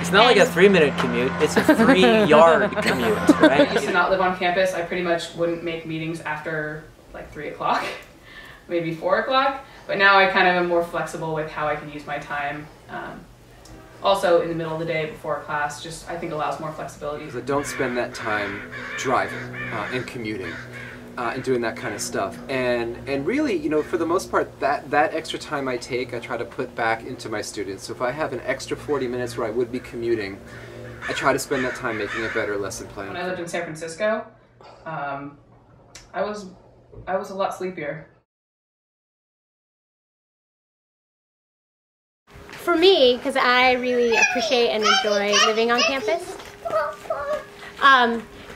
It's not like a 3-minute commute, it's a 3-yard commute, right? I used to not live on campus. I pretty much wouldn't make meetings after like 3 o'clock, maybe 4 o'clock. But now I kind of am more flexible with how I can use my time. Also in the middle of the day before class, just I think allows more flexibility. So don't spend that time driving and commuting and doing that kind of stuff. And really, you know, for the most part, that extra time I take, I try to put back into my students. So if I have an extra 40 minutes where I would be commuting, I try to spend that time making a better lesson plan. When I lived in San Francisco, I was a lot sleepier. For me, because I really appreciate and enjoy living on campus,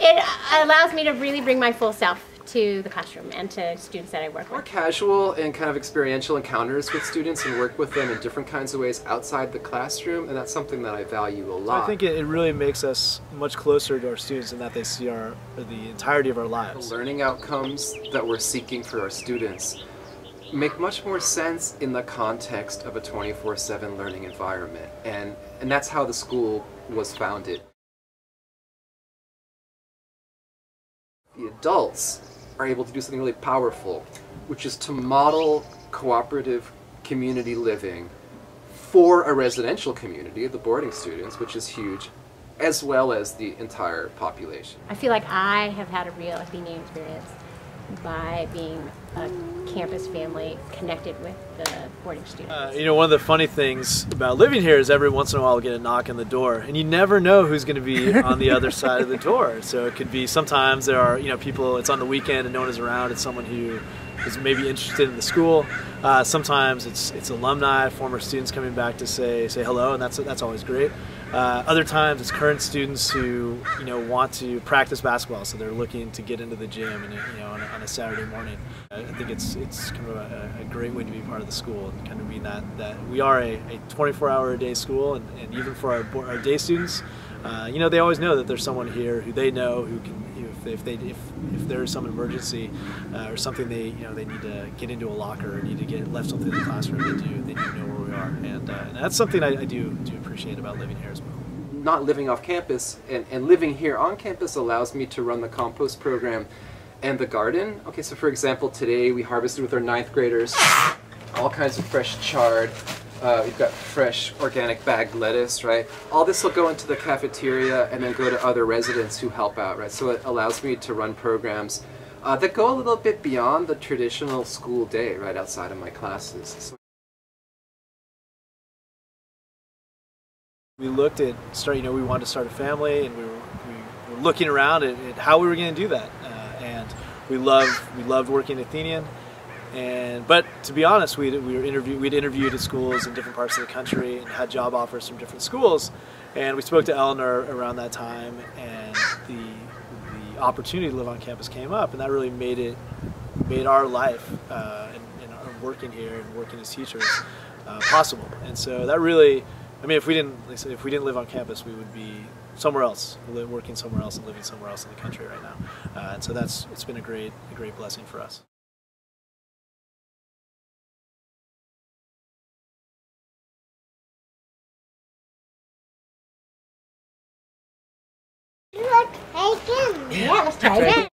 it allows me to really bring my full self to the classroom and to students that I work with. More casual and kind of experiential encounters with students and work with them in different kinds of ways outside the classroom, and that's something that I value a lot. I think it really makes us much closer to our students in that they see the entirety of our lives. The learning outcomes that we're seeking for our students make much more sense in the context of a 24/7 learning environment, and that's how the school was founded. The adults are able to do something really powerful, which is to model cooperative community living for a residential community of the boarding students, which is huge, as well as the entire population. I feel like I have had a real Athenian experience by being a campus family connected with the boarding students. You know, one of the funny things about living here is every once in a while we get a knock on the door, and you never know who's going to be on the other side of the door. So it could be, sometimes there are, you know, people, it's on the weekend and no one is around, it's someone who is maybe interested in the school. Sometimes it's alumni, former students coming back to say hello, and that's always great. Other times it's current students who, you know, want to practice basketball, so they're looking to get into the gym, and you know, on a Saturday morning. I think it's kind of a great way to be part of the school, and kind of mean that we are a 24-hour-a-day school, and even for our day students, you know, they always know that there's someone here who they know who can, if there is some emergency or something they need to get into a locker or need to left something in the classroom, they do know where we are, and that's something I do appreciate about living here as well. Not living off campus and living here on campus allows me to run the compost program and the garden. Okay, so for example, today we harvested with our 9th graders all kinds of fresh chard. We've got fresh organic bagged lettuce, right? All this will go into the cafeteria and then go to other residents who help out, right? So it allows me to run programs that go a little bit beyond the traditional school day, right, outside of my classes. So we looked at you know, we wanted to start a family, and we were looking around at how we were going to do that, and we loved working at Athenian. But to be honest, we'd interviewed at schools in different parts of the country and had job offers from different schools, and we spoke to Eleanor around that time, and the opportunity to live on campus came up, and that really made our life and our working here and working as teachers possible. And so that really, I mean, if we didn't live on campus, we would be somewhere else, working somewhere else and living somewhere else in the country right now. And so it's been a great blessing for us. You like bacon? Yeah, let's try again.